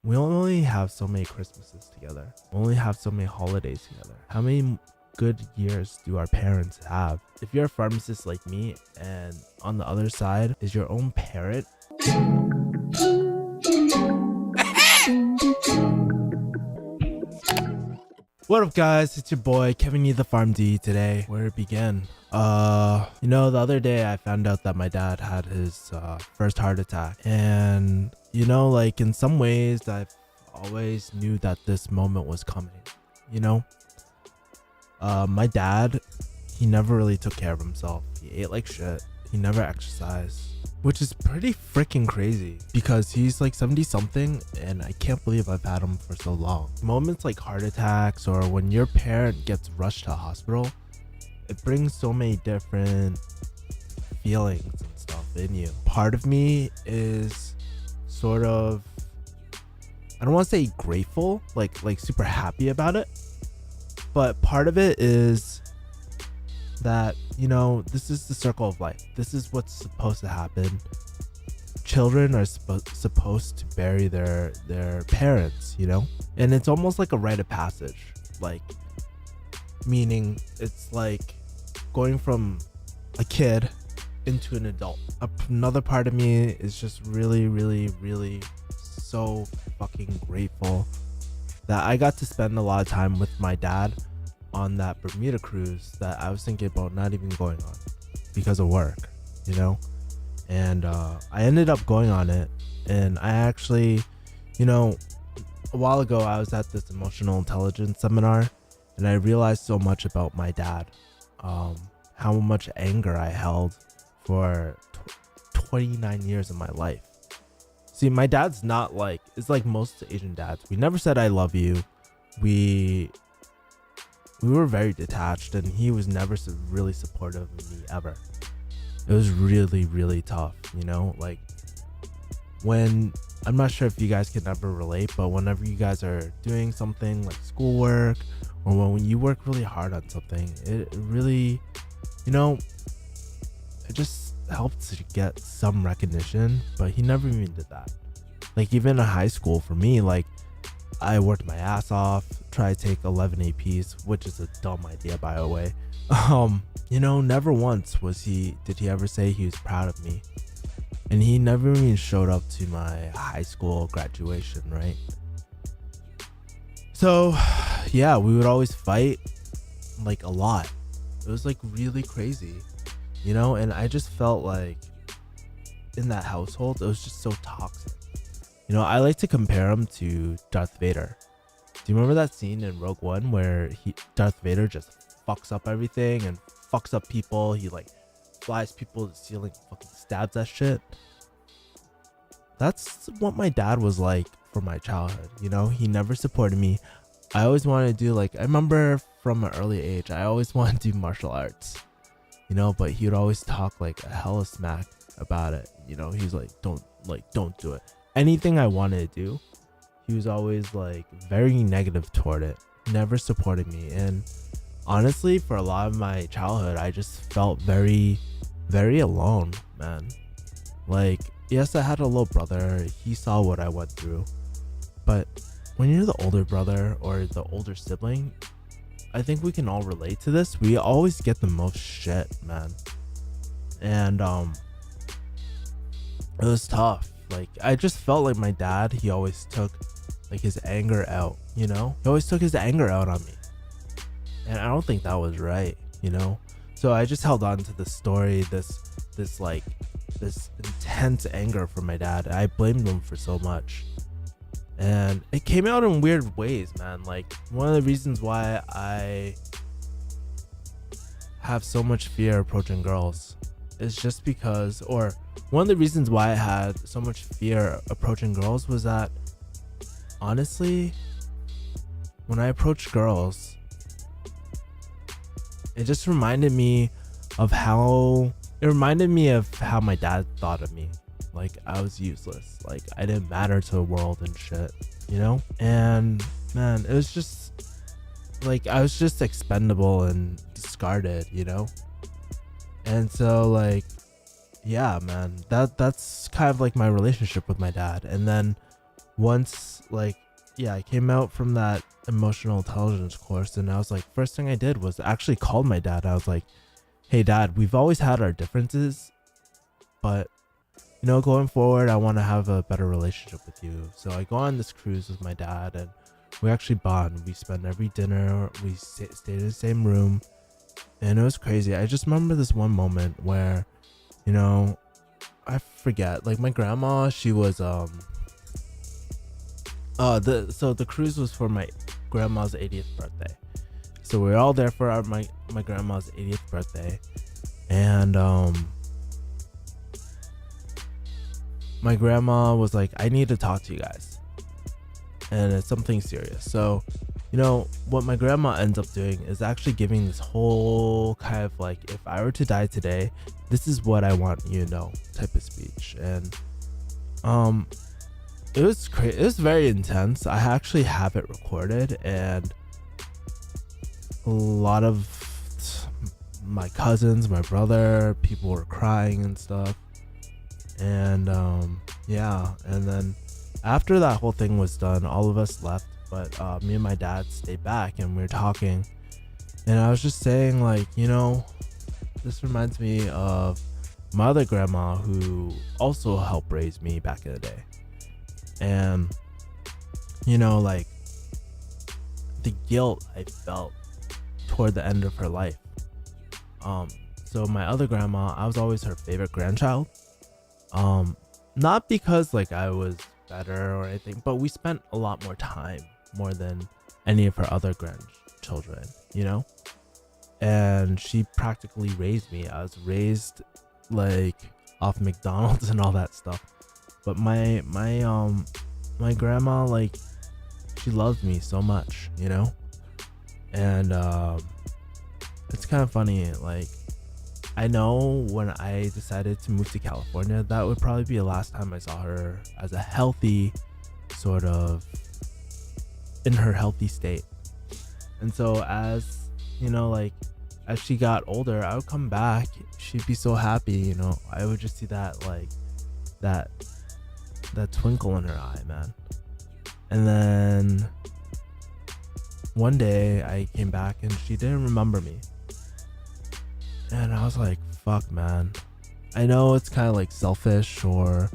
We only have so many Christmases together. We only have so many holidays together. How many good years do our parents have? If you're a pharmacist like me and on the other side is your own parent, what up guys, it's your boy Kevin E the Farm D. Today, where to begin? The other day I found out that my dad had his first heart attack, and like in some ways I've always knew that this moment was coming. My dad, he never really took care of himself. He ate like shit. He never exercised, which is pretty freaking crazy because he's like 70 something and I can't believe I've had him for so long. Moments like heart attacks or when your parent gets rushed to a hospital, it brings so many different feelings and stuff in you. Part of me is sort of, I don't want to say grateful, like super happy about it, but part of it is that this is the circle of life. This is what's supposed to happen. Children are supposed to bury their parents, and it's almost like a rite of passage, like meaning it's like going from a kid into an adult. Another part of me is just really so fucking grateful that I got to spend a lot of time with my dad on that Bermuda cruise that I was thinking about not even going on because of work, and I ended up going on it. And I actually, a while ago I was at this emotional intelligence seminar and I realized so much about my dad, how much anger I held for 29 years of my life. See, my dad's not like, it's like most Asian dads. We never said I love you. We were very detached and he was never really supportive of me ever. It was really tough, like when, I'm not sure if you guys can ever relate, but whenever you guys are doing something like schoolwork or when you work really hard on something, it really, it just helps to get some recognition, but he never even did that. Like even in high school for me, like I worked my ass off, tried to take 11 APs, which is a dumb idea by the way. Never once did he ever say he was proud of me. And he never even showed up to my high school graduation, right? So yeah, we would always fight like a lot. It was like really crazy, and I just felt like in that household, it was just so toxic. I like to compare him to Darth Vader. Do you remember that scene in Rogue One where Darth Vader just fucks up everything and fucks up people? He like flies people to the ceiling, fucking stabs that shit. That's what my dad was like for my childhood. He never supported me. I always wanted to do, like, I remember from an early age, I always wanted to do martial arts, but he would always talk like a hella smack about it. He's like, don't do it. Anything I wanted to do, he was always like very negative toward it, never supported me. And honestly, for a lot of my childhood, I just felt very alone, man. Like, yes, I had a little brother, he saw what I went through, but when you're the older brother or the older sibling, I think we can all relate to this. We always get the most shit, man. And it was tough. Like, I just felt like my dad, he always took like his anger out, he always took his anger out on me, and I don't think that was right. So I just held on to this story, this intense anger from my dad. I blamed him for so much, and it came out in weird ways, man. Like, one of the reasons why I have so much fear approaching girls is just because, or one of the reasons why I had so much fear approaching girls was that, honestly, when I approached girls, it just reminded me of how my dad thought of me. Like, I was useless, like I didn't matter to the world and shit, and man, it was just like I was just expendable and discarded, and so like, yeah, man, that's kind of like my relationship with my dad. And then once, like, yeah, I came out from that emotional intelligence course, and I was like, first thing I did was actually call my dad. I was like, hey dad, we've always had our differences, but going forward, I want to have a better relationship with you. So I go on this cruise with my dad, and we actually bond. We spend every dinner, we stayed in the same room, and it was crazy. I just remember this one moment where, I forget, like my grandma, she was the cruise was for my grandma's 80th birthday. So we were all there for my grandma's 80th birthday, and my grandma was like, I need to talk to you guys, and it's something serious. So what my grandma ends up doing is actually giving this whole kind of like, if I were to die today, this is what I want you to know type of speech. And it was it was very intense. I actually have it recorded, and a lot of my cousins, my brother, people were crying and stuff. And yeah, and then after that whole thing was done, all of us left, but me and my dad stayed back, and we were talking, and I was just saying, like, this reminds me of my other grandma, who also helped raise me back in the day. And like, the guilt I felt toward the end of her life. So my other grandma, I was always her favorite grandchild. Not because like I was better or anything, but we spent a lot more time, more than any of her other grandchildren, and she practically raised me. I was raised like off McDonald's and all that stuff. But my grandma, like, she loved me so much, and it's kind of funny. Like, I know when I decided to move to California, that would probably be the last time I saw her as a healthy, sort of in her healthy state. And so as like, as she got older, I would come back, she'd be so happy, I would just see that, like, that twinkle in her eye, man. And then one day I came back and she didn't remember me, and I was like, fuck, man. I know it's kind of like selfish or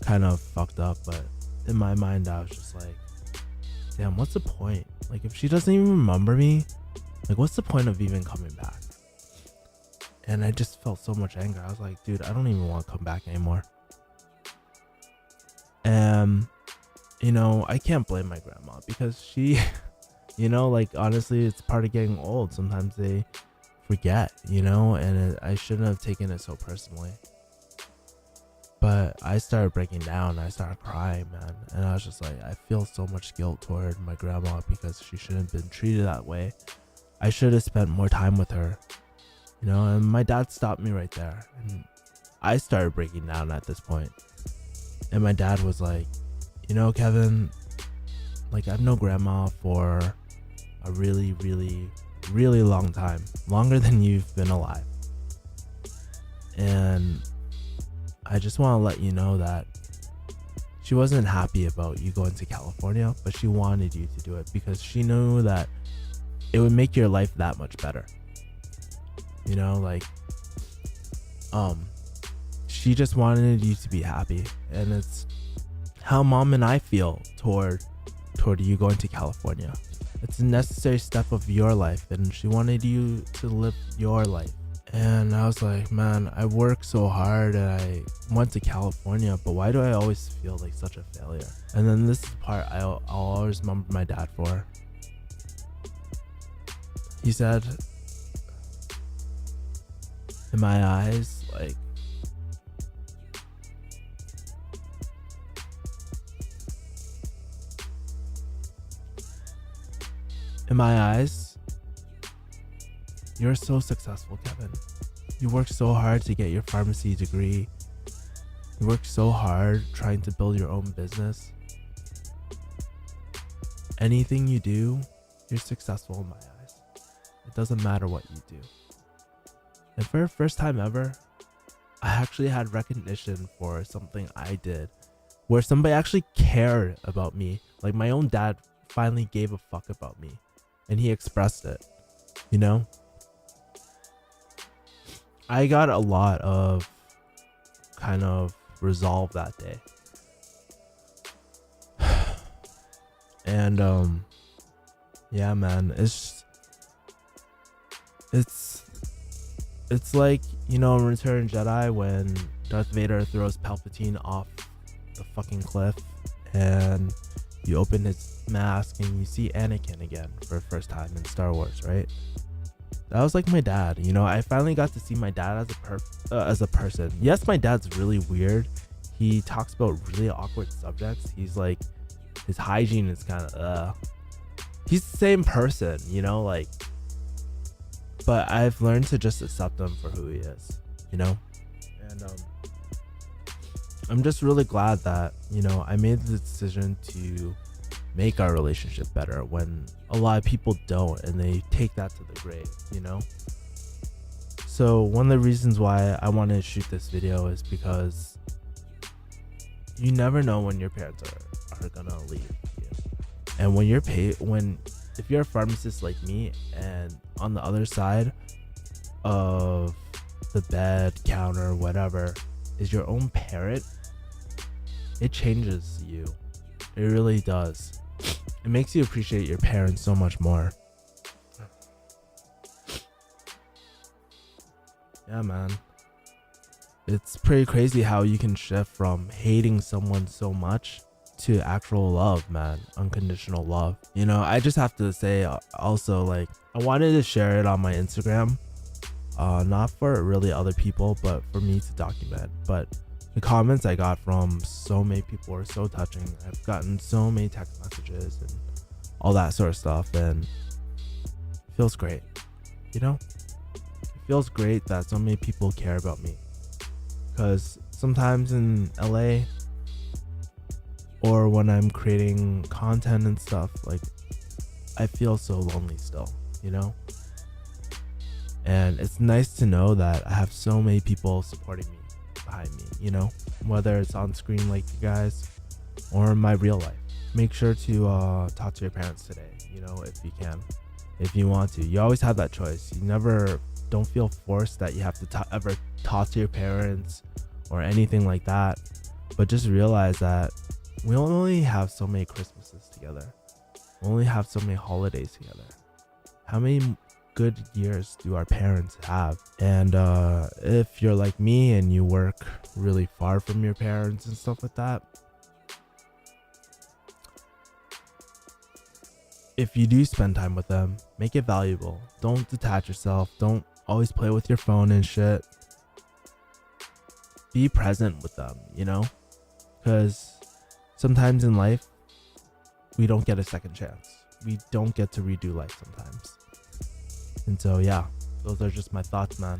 kind of fucked up, but in my mind I was just like, damn, what's the point? Like, if she doesn't even remember me, like, what's the point of even coming back? And I just felt so much anger. I was like, dude, I don't even want to come back anymore. And I can't blame my grandma, because she like, honestly, it's part of getting old. Sometimes they forget, and I shouldn't have taken it so personally. But I started breaking down. I started crying, man. And I was just like, I feel so much guilt toward my grandma, because she shouldn't have been treated that way. I should have spent more time with her, and my dad stopped me right there. And I started breaking down at this point. And my dad was like, Kevin, like, I've known grandma for a really, really, really long time, longer than you've been alive. And I just want to let you know that she wasn't happy about you going to California, but she wanted you to do it because she knew that it would make your life that much better. Like, she just wanted you to be happy, and it's how mom and I feel toward you going to California. It's a necessary step of your life, and she wanted you to live your life. And I was like, man, I worked so hard and I went to California, but why do I always feel like such a failure? And then this is the part I'll always remember my dad for. He said, in my eyes, like, in my eyes, you're so successful, Kevin. You worked so hard to get your pharmacy degree. You worked so hard trying to build your own business. Anything you do, you're successful in my eyes. It doesn't matter what you do. And for the first time ever, I actually had recognition for something I did where somebody actually cared about me. Like my own dad finally gave a fuck about me, and he expressed it, you know. I got a lot of kind of resolve that day. And yeah, man, it's like, you know, in Return Jedi when Darth Vader throws Palpatine off the fucking cliff and you open his mask and you see Anakin again for the first time in Star Wars, right? That was like my dad, you know. I finally got to see my dad as a person. Yes, my dad's really weird. He talks about really awkward subjects. He's like, his hygiene is kind of he's the same person, you know, like, but I've learned to just accept him for who he is, you know. And I'm just really glad that, you know, I made the decision to make our relationship better when a lot of people don't, and they take that to the grave, you know. So one of the reasons why I wanted to shoot this video is because you never know when your parents are gonna leave you. And when if you're a pharmacist like me, and on the other side of the bed, counter, whatever, is your own parent, it changes you. It really does. It makes you appreciate your parents so much more. Yeah, man. It's pretty crazy how you can shift from hating someone so much to actual love, man. Unconditional love. You know, I just have to say also, like, I wanted to share it on my Instagram. Not for really other people, but for me to document. But the comments I got from so many people were so touching. I've gotten so many text messages and all that sort of stuff, and it feels great, you know. It feels great that so many people care about me, because sometimes in LA or when I'm creating content and stuff, like, I feel so lonely still, you know. And it's nice to know that I have so many people supporting me, behind me, you know, whether it's on screen like you guys or in my real life. Make sure to talk to your parents today, you know, if you can, if you want to. You always have that choice. You never, don't feel forced that you have to ever talk to your parents or anything like that, but just realize that we only have so many Christmases together. We only have so many holidays together. How many good years do our parents have? And if you're like me and you work really far from your parents and stuff like that, if you do spend time with them, make it valuable. Don't detach yourself. Don't always play with your phone and shit. Be present with them, you know, because sometimes in life we don't get a second chance. We don't get to redo life sometimes. And so yeah, those are just my thoughts, man.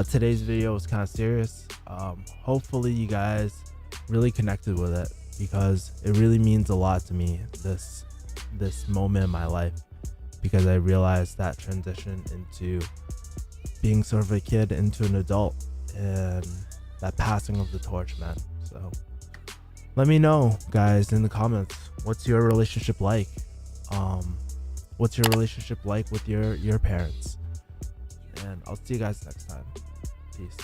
Today's video was kind of serious. Hopefully you guys really connected with it, because it really means a lot to me, this moment in my life, because I realized that transition into being sort of a kid into an adult, and that passing of the torch, man. So let me know, guys, in the comments, what's your relationship like? What's your relationship like with your parents? And I'll see you guys next time. Peace.